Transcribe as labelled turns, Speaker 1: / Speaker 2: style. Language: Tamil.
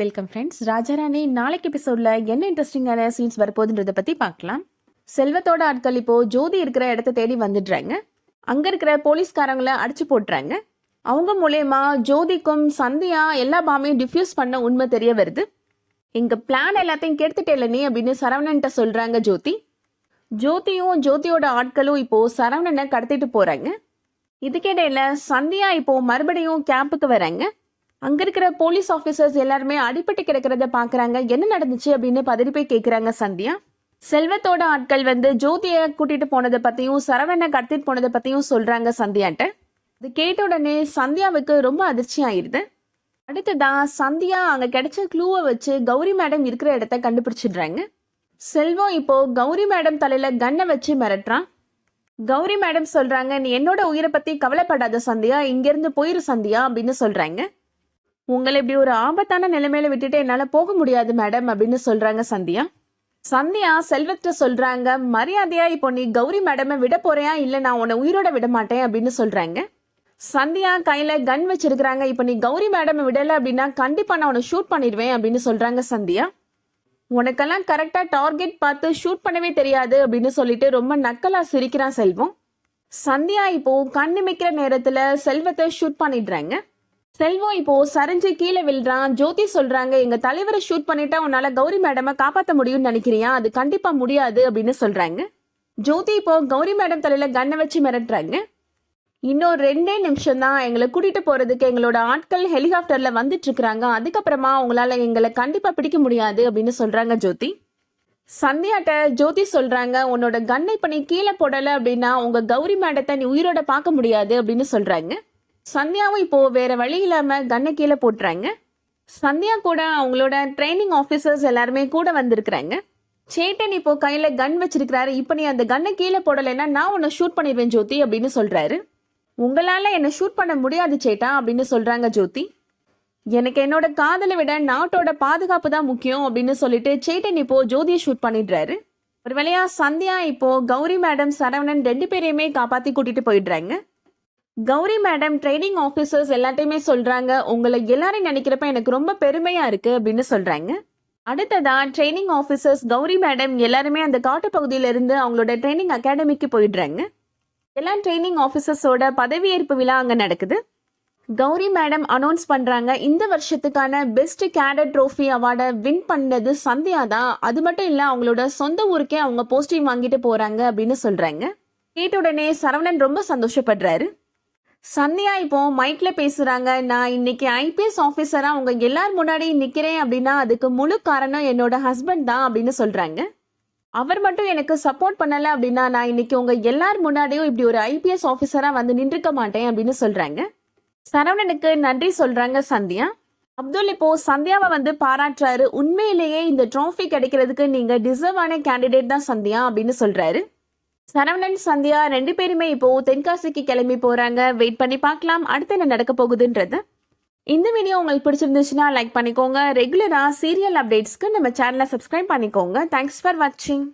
Speaker 1: Welcome friends. ராஜாராணி நாளைக்கு எபிசோட்ல என்ன இன்ட்ரெஸ்டிங்கான சீன்ஸ் வரப்போகுதுன்றதை பத்தி பார்க்கலாம். செல்வத்தோட ஆட்கள் இப்போ ஜோதி இருக்கிற இடத்த தேடி வந்துடுறாங்க. அங்க இருக்கிற போலீஸ்காரங்களை அடிச்சு போட்டுறாங்க. அவங்க மூலயமா ஜோதிக்கும் சந்தியா எல்லா பாமையும் டிஃப்யூஸ் பண்ண உண்மை தெரிய வருது. எங்க பிளான் எல்லாத்தையும் கெடுத்துட்டே நீ அப்படின்னு சரவணன்ட்ட சொல்றாங்க ஜோதி. ஜோதியும் ஜோதியோட ஆட்களும் இப்போ சரவணனை கடத்திட்டு போறாங்க. இதுக்கிடையில சந்தியா இப்போ மறுபடியும் கேம்புக்கு வராங்க. அங்க இருக்கிற போலீஸ் ஆஃபீஸர்ஸ் எல்லாருமே அடிபட்டு கிடக்கிறத பாக்குறாங்க. என்ன நடந்துச்சு அப்படின்னு பதறி போய் கேட்குறாங்க சந்தியா. செல்வத்தோட ஆட்கள் ஜோதியை கூட்டிட்டு போனதை பத்தியும் சரவணனை கடத்திட்டு போனதை பத்தியும் சொல்றாங்க சந்தியாட்ட. இது கேட்ட உடனே சந்தியாவுக்கு ரொம்ப அதிர்ச்சி ஆயிருது. அடுத்ததான் சந்தியா அங்க கிடைச்ச க்ளூவை வச்சு கௌரி மேடம் இருக்கிற இடத்த கண்டுபிடிச்சிடுறாங்க. செல்வம் இப்போ கௌரி மேடம் தலையில கன்னை வச்சு மிரட்டுறான். கௌரி மேடம் சொல்றாங்க, நீ என்னோட உயிரை பத்தி கவலைப்படாத சந்தியா, இங்கிருந்து போயிரு சந்தியா அப்படின்னு சொல்றாங்க. உங்களை இப்படி ஒரு ஆபத்தான நிலைமையில விட்டுட்டு என்னால போக முடியாது மேடம் அப்படின்னு சொல்றாங்க சந்தியா. சந்தியா செல்வத்தை சொல்றாங்க, மரியாதையா இப்போ நீ கௌரி மேடமை விட போறியா இல்ல நான் உன்னை உயிரோட விட மாட்டேன் அப்படின்னு சொல்றாங்க. சந்தியா கையில கன் வச்சிருக்கிறாங்க. இப்போ நீ கௌரி மேடமை விடல அப்படின்னா கண்டிப்பா நான் உன்னை ஷூட் பண்ணிடுவேன் அப்படின்னு சொல்றாங்க சந்தியா. உனக்கெல்லாம் கரெக்டா டார்கெட் பார்த்து ஷூட் பண்ணவே தெரியாது அப்படின்னு சொல்லிட்டு ரொம்ப நக்கலா சிரிக்கிறான் செல்வம். சந்தியா இப்போ கண்ணிமைக்கிற நேரத்துல செல்வத்தை ஷூட் பண்ணிடுறாங்க. செல்வம் இப்போ சரிஞ்சு கீழே விழுறான். ஜோதி சொல்றாங்க, எங்க தலைவரை ஷூட் பண்ணிட்டா உன்னால கௌரி மேடமை காப்பாற்ற முடியும்னு நினைக்கிறியா? அது கண்டிப்பா முடியாது அப்படின்னு சொல்றாங்க. ஜோதி இப்போ கௌரி மேடம் தலையில கண்ணை வச்சு மிரட்டுறாங்க. இன்னும் 2 நிமிஷம் தான், எங்களை கூட்டிட்டு போறதுக்கு எங்களோட ஆட்கள் ஹெலிகாப்டர்ல வந்துட்டு இருக்கிறாங்க. அதுக்கப்புறமா உங்களால எங்களை கண்டிப்பா பிடிக்க முடியாது அப்படின்னு சொல்றாங்க ஜோதி. சந்தியாட்ட ஜோதி சொல்றாங்க, உன்னோட கண்ணை பண்ணி கீழே போடல அப்படின்னா உங்க கௌரி மேடத்தை நீ உயிரோட பார்க்க முடியாது அப்படின்னு சொல்றாங்க. சந்தியாவும் இப்போ வேற வழி இல்லாம கண்ணை கீழே போட்டுறாங்க. சந்தியா கூட அவங்களோட ட்ரைனிங் ஆஃபீஸர்ஸ் எல்லாருமே கூட வந்திருக்கிறாங்க. சேட்டன் இப்போ கையில கன் வச்சிருக்கிறாரு. இப்போ நீ அந்த கண்ணை கீழே போடலைன்னா நான் உன்னை ஷூட் பண்ணிடுவேன் ஜோதி அப்படின்னு சொல்றாரு. உங்களால என்னை ஷூட் பண்ண முடியாது சேட்டா அப்படின்னு சொல்றாங்க ஜோதி. எனக்கு என்னோட காதலை விட நாட்டோட பாதுகாப்பு தான் முக்கியம் அப்படின்னு சொல்லிட்டு சேட்டன் இப்போ ஜோதியை ஷூட் பண்ணிடுறாரு. ஒரு வேளையா சந்தியா இப்போ கௌரி மேடம் சரவணன் 2 பேரையுமே காப்பாத்தி கூட்டிட்டு போயிடுறாங்க. கௌரி மேடம் ட்ரைனிங் ஆஃபீஸர்ஸ் எல்லாத்தையுமே சொல்றாங்க, உங்களை எல்லாரையும் நினைக்கிறப்ப எனக்கு ரொம்ப பெருமையா இருக்கு அப்படின்னு சொல்றாங்க. அடுத்ததா ட்ரைனிங் ஆஃபீஸர்ஸ் கௌரி மேடம் எல்லாருமே அந்த காட்டு பகுதியில இருந்து அவங்களோட ட்ரைனிங் அகாடமிக்கு போயிடுறாங்க. எல்லா ட்ரைனிங் ஆஃபீஸர்ஸோட பதவியேற்பு விழா அங்க நடக்குது. கௌரி மேடம் அனௌன்ஸ் பண்றாங்க, இந்த வருஷத்துக்கான பெஸ்ட் கேடட் ட்ரோஃபி அவார்டை வின் பண்ணது சந்தியா தான். அது மட்டும் இல்ல, அவங்களோட சொந்த ஊருக்கே அவங்க போஸ்டிங் வாங்கிட்டு போறாங்க அப்படின்னு சொல்றாங்க. கேட்ட உடனே சரவணன் ரொம்ப சந்தோஷப்படுறாரு. சந்தியா இப்போ மைக்ல பேசுறாங்க, நான் இன்னைக்கு ஐபிஎஸ் ஆஃபீஸரா உங்க எல்லார் முன்னாடி நிக்கிறேன் அப்படின்னா அதுக்கு முழு காரணம் என்னோட ஹஸ்பண்ட் தான் அப்படின்னு சொல்றாங்க. அவர் மட்டும் எனக்கு சப்போர்ட் பண்ணல அப்படின்னா நான் இன்னைக்கு உங்க எல்லார் முன்னாடியும் இப்படி ஒரு ஐபிஎஸ் ஆஃபீஸரா நின்றுக்க மாட்டேன் அப்படின்னு சொல்றாங்க. சரவணனுக்கு நன்றி சொல்றாங்க சந்தியா. அப்துல் இப்போ சந்தியாவை பாராட்டுறாரு. உண்மையிலேயே இந்த ட்ராஃபி கிடைக்கிறதுக்கு நீங்க டிசர்வான கேண்டிடேட் தான் சந்தியா அப்படின்னு சொல்றாரு. சரவணன் சந்தியா 2 பேருமே இப்போ தென்காசிக்கு கிளம்பி போறாங்க. வெயிட் பண்ணி பார்க்கலாம் அடுத்து என்ன நடக்க போகுதுன்றது. இந்த வீடியோ உங்களுக்கு பிடிச்சிருந்துச்சுன்னா லைக் பண்ணிக்கோங்க. ரெகுலரா சீரியல் அப்டேட்ஸ்க்கு நம்ம சேனலை சப்ஸ்கிரைப் பண்ணிக்கோங்க. தேங்க்ஸ் ஃபார் வாட்சிங்.